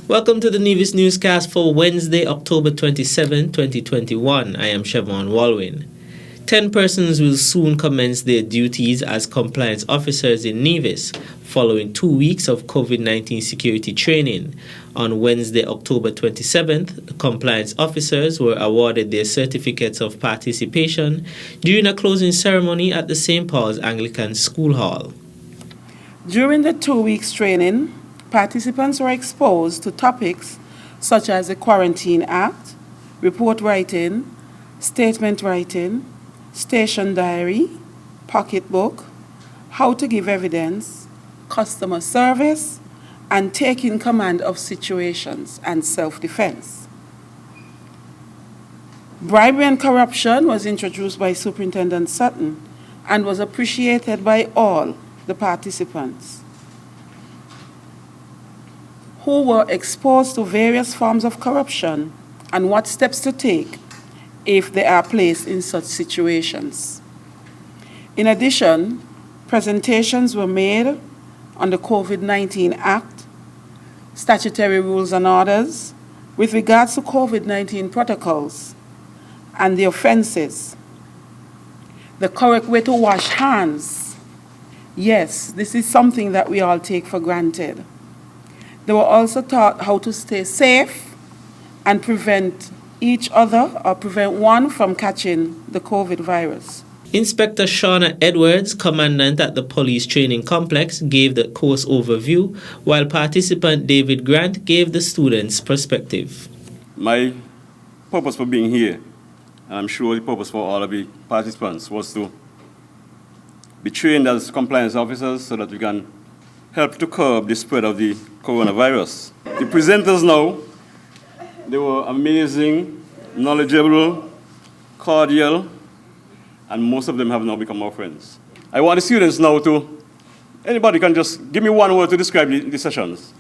Welcome to the Nevis Newscast for Wednesday, October 27, 2021. I am Siobhan Walwyn. 10 persons will soon commence their duties as compliance officers in Nevis following 2 weeks of COVID-19 security training. On Wednesday, October 27th, the compliance officers were awarded their certificates of participation during a closing ceremony at the St. Paul's Anglican School Hall. During the 2 weeks training, participants were exposed to topics such as the Quarantine Act, report writing, statement writing, station diary, pocketbook, how to give evidence, customer service, and taking command of situations and self-defense. Bribery and corruption was introduced by Superintendent Sutton and was appreciated by all the participants who were exposed to various forms of corruption and what steps to take if they are placed in such situations. In addition, presentations were made on the COVID-19 Act, statutory rules and orders with regards to COVID-19 protocols and the offenses, the correct way to wash hands. Yes, this is something that we all take for granted. They were also taught how to stay safe and prevent each other or prevent one from catching the COVID virus. Inspector Shauna Edwards, commandant at the police training complex, gave the course overview, while participant David Grant gave the students' perspective. My purpose for being here, and I'm sure the purpose for all of the participants, was to be trained as compliance officers so that we can help to curb the spread of the coronavirus. The presenters now, they were amazing, knowledgeable, cordial, and most of them have now become our friends. I want the students now to, anybody can just give me one word to describe the sessions.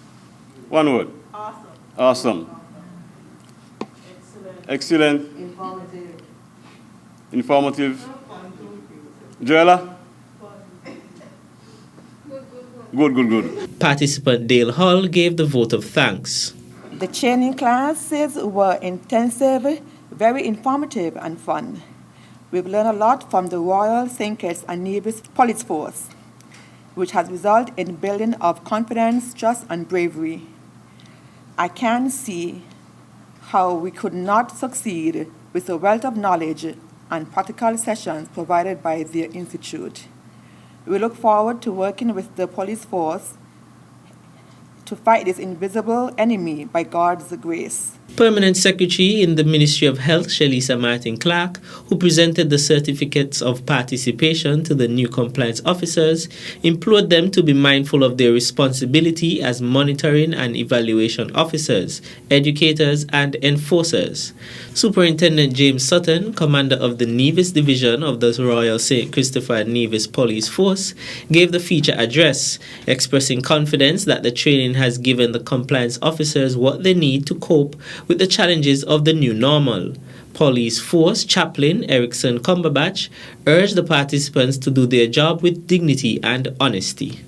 One word. Awesome. Awesome. Excellent. Excellent. Informative. Informative. Joella? Good. Participant Dale Hall gave the vote of thanks. The training classes were intensive, very informative and fun. We've learned a lot from the Royal St. Kitts and Nevis Police Force, which has resulted in building of confidence, trust, and bravery. I can see how we could not succeed with the wealth of knowledge and practical sessions provided by their institute. We look forward to working with the police force to fight this invisible enemy by God's grace. Permanent Secretary in the Ministry of Health, Shelisa Martin-Clark, who presented the certificates of participation to the new compliance officers, implored them to be mindful of their responsibility as monitoring and evaluation officers, educators, and enforcers. Superintendent James Sutton, commander of the Nevis Division of the Royal St. Christopher Nevis Police Force, gave the feature address, expressing confidence that the training has given the compliance officers what they need to cope with the challenges of the new normal. Police Force Chaplain Erickson Cumberbatch urged the participants to do their job with dignity and honesty.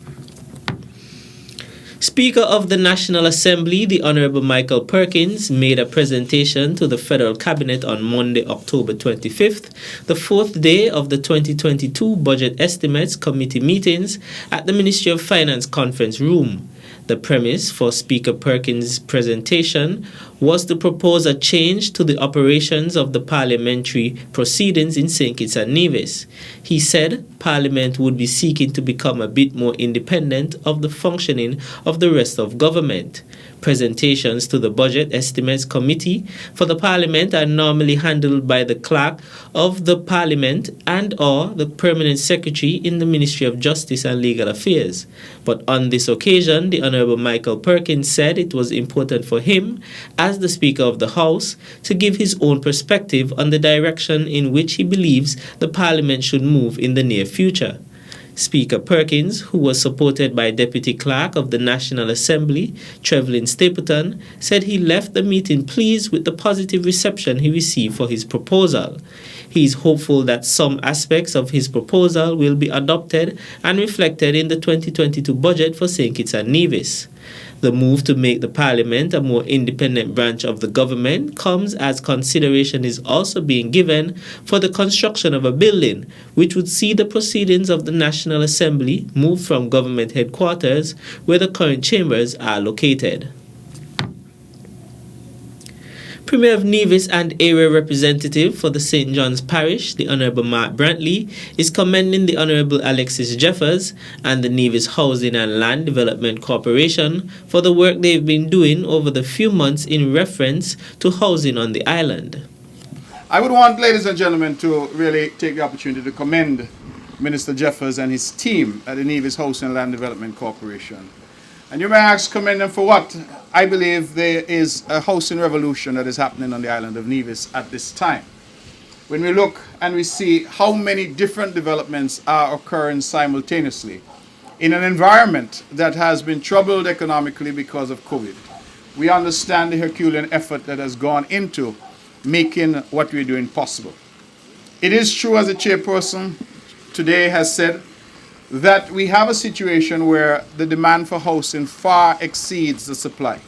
Speaker of the National Assembly, the Honorable Michael Perkins, made a presentation to the Federal Cabinet on Monday, October 25th, the fourth day of the 2022 Budget Estimates Committee meetings at the Ministry of Finance Conference Room. The premise for Speaker Perkins' presentation was to propose a change to the operations of the parliamentary proceedings in St. Kitts and Nevis. He said Parliament would be seeking to become a bit more independent of the functioning of the rest of government. Presentations to the Budget Estimates Committee for the Parliament are normally handled by the Clerk of the Parliament and/or the Permanent Secretary in the Ministry of Justice and Legal Affairs. But on this occasion, the Honorable Michael Perkins said it was important for him, as the Speaker of the House, to give his own perspective on the direction in which he believes the Parliament should move in the near future. Speaker Perkins, who was supported by Deputy Clerk of the National Assembly, Trevelyan Stapleton, said he left the meeting pleased with the positive reception he received for his proposal. He is hopeful that some aspects of his proposal will be adopted and reflected in the 2022 budget for St. Kitts and Nevis. The move to make the Parliament a more independent branch of the government comes as consideration is also being given for the construction of a building which would see the proceedings of the National Assembly move from government headquarters where the current chambers are located. Premier of Nevis and Area Representative for the St. John's Parish, the Honourable Mark Brantley, is commending the Honourable Alexis Jeffers and the Nevis Housing and Land Development Corporation for the work they've been doing over the few months in reference to housing on the island. I would want, ladies and gentlemen, to really take the opportunity to commend Minister Jeffers and his team at the Nevis Housing and Land Development Corporation. And you may ask, commend them for what? I believe there is a housing revolution that is happening on the island of Nevis at this time. When we look and we see how many different developments are occurring simultaneously in an environment that has been troubled economically because of COVID, we understand the Herculean effort that has gone into making what we're doing possible. It is true, as the chairperson today has said, that we have a situation where the demand for housing far exceeds the supply.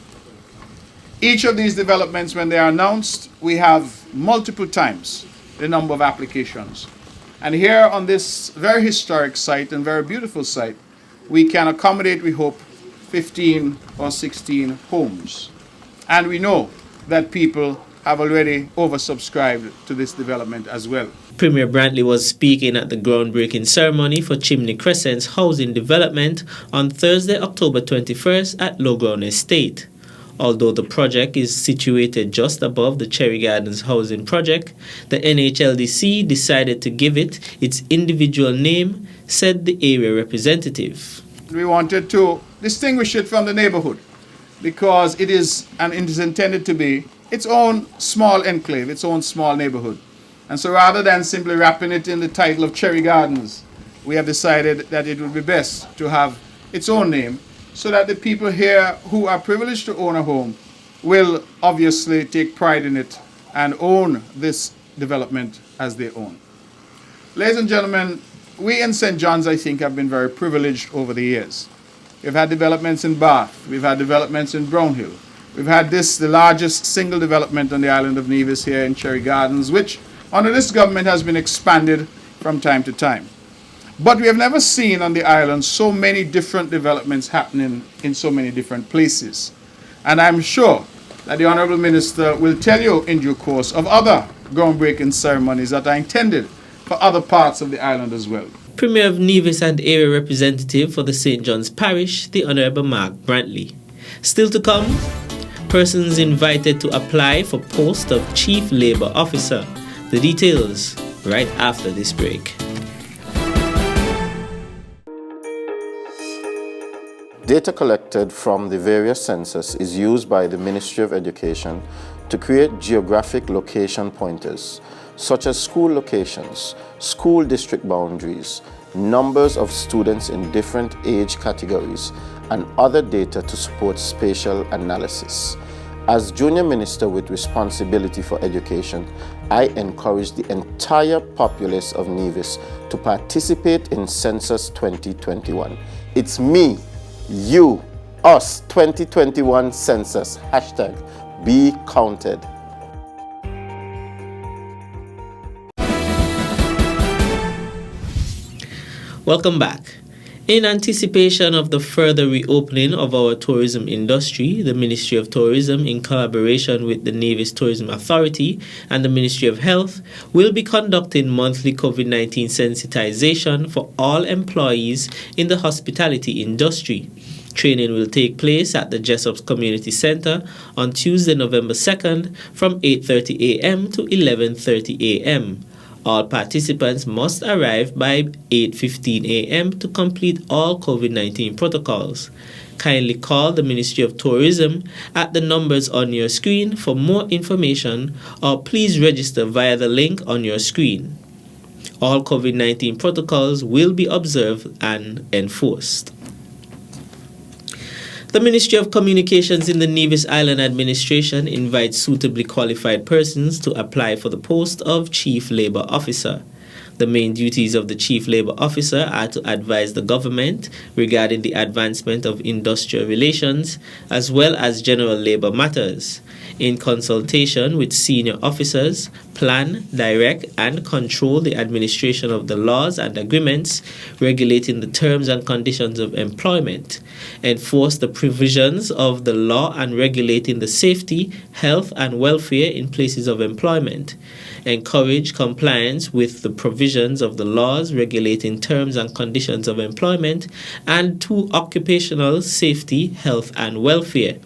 Each of these developments, when they are announced, we have multiple times the number of applications. And here on this very historic site and very beautiful site, we can accommodate, we hope, 15 or 16 homes. And we know that people have already oversubscribed to this development as well. Premier Brantley was speaking at the groundbreaking ceremony for Chimney Crescent's housing development on Thursday, October 21st at Lowground Estate. Although the project is situated just above the Cherry Gardens housing project, the NHLDC decided to give it its individual name, said the area representative. We wanted to distinguish it from the neighborhood because it is, and it is intended to be, its own small enclave, its own small neighborhood. And so rather than simply wrapping it in the title of Cherry Gardens, we have decided that it would be best to have its own name so that the people here who are privileged to own a home will obviously take pride in it and own this development as their own. Ladies and gentlemen, we in St. John's, I think, have been very privileged over the years. We've had developments in Bath, we've had developments in Brownhill, we've had this, the largest single development on the island of Nevis here in Cherry Gardens, which under this government has been expanded from time to time. But we have never seen on the island so many different developments happening in so many different places. And I'm sure that the Honourable Minister will tell you in due course of other groundbreaking ceremonies that are intended for other parts of the island as well. Premier of Nevis and Area Representative for the St. John's Parish, the Honourable Mark Brantley. Still to come, persons invited to apply for post of Chief Labour Officer. The details right after this break. Data collected from the various census is used by the Ministry of Education to create geographic location pointers, such as school locations, school district boundaries, numbers of students in different age categories, and other data to support spatial analysis. As Junior Minister with responsibility for education, I encourage the entire populace of Nevis to participate in Census 2021. It's me, you, us, 2021 Census, #Be Counted. Welcome back. In anticipation of the further reopening of our tourism industry, the Ministry of Tourism, in collaboration with the Nevis Tourism Authority and the Ministry of Health, will be conducting monthly COVID-19 sensitization for all employees in the hospitality industry. Training will take place at the Jessops Community Center on Tuesday, November 2nd from 8:30 a.m. to 11:30 a.m. All participants must arrive by 8:15 a.m. to complete all COVID-19 protocols. Kindly call the Ministry of Tourism at the numbers on your screen for more information, or please register via the link on your screen. All COVID-19 protocols will be observed and enforced. The Ministry of Communications in the Nevis Island Administration invites suitably qualified persons to apply for the post of Chief Labour Officer. The main duties of the Chief Labour Officer are to advise the government regarding the advancement of industrial relations as well as general labour matters, in consultation with senior officers, plan, direct and control the administration of the laws and agreements regulating the terms and conditions of employment, enforce the provisions of the law and regulating the safety, health and welfare in places of employment, encourage compliance with the provisions of the laws regulating terms and conditions of employment and to occupational safety, health and welfare,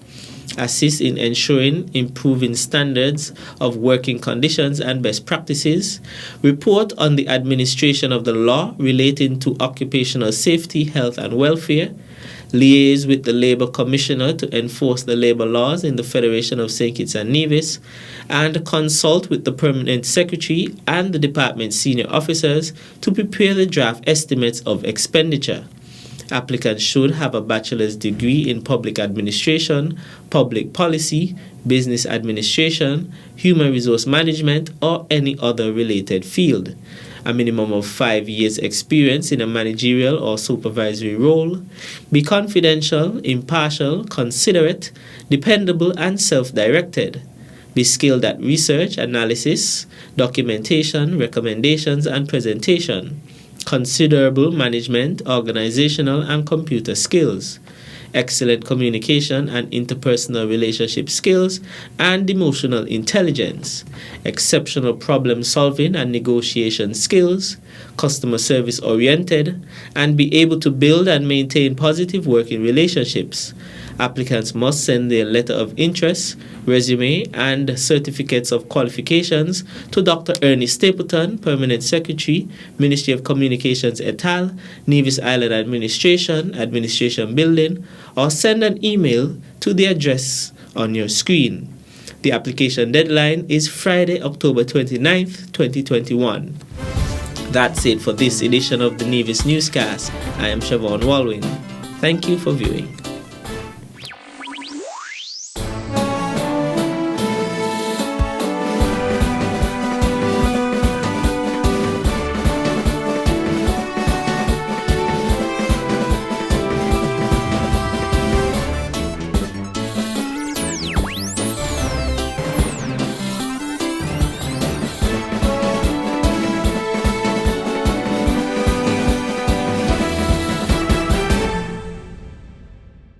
assist in ensuring improving standards of working conditions and best practices, report on the administration of the law relating to occupational safety, health and welfare, liaise with the Labour Commissioner to enforce the labour laws in the Federation of St. Kitts and Nevis, and consult with the Permanent Secretary and the Department senior officers to prepare the draft estimates of expenditure. Applicants should have a bachelor's degree in public administration, public policy, business administration, human resource management, or any other related field. A minimum of 5 years experience in a managerial or supervisory role. Be confidential, impartial, considerate, dependable, and self-directed. Be skilled at research, analysis, documentation, recommendations, and presentation. Considerable management, organizational, and computer skills. Excellent communication and interpersonal relationship skills and emotional intelligence, exceptional problem solving and negotiation skills, customer service oriented, and be able to build and maintain positive working relationships. Applicants must send their letter of interest, resume, and certificates of qualifications to Dr. Ernie Stapleton, Permanent Secretary, Ministry of Communications et al., Nevis Island Administration, Administration Building, or send an email to the address on your screen. The application deadline is Friday, October 29th, 2021. That's it for this edition of the Nevis Newscast. I am Siobhan Walwyn. Thank you for viewing.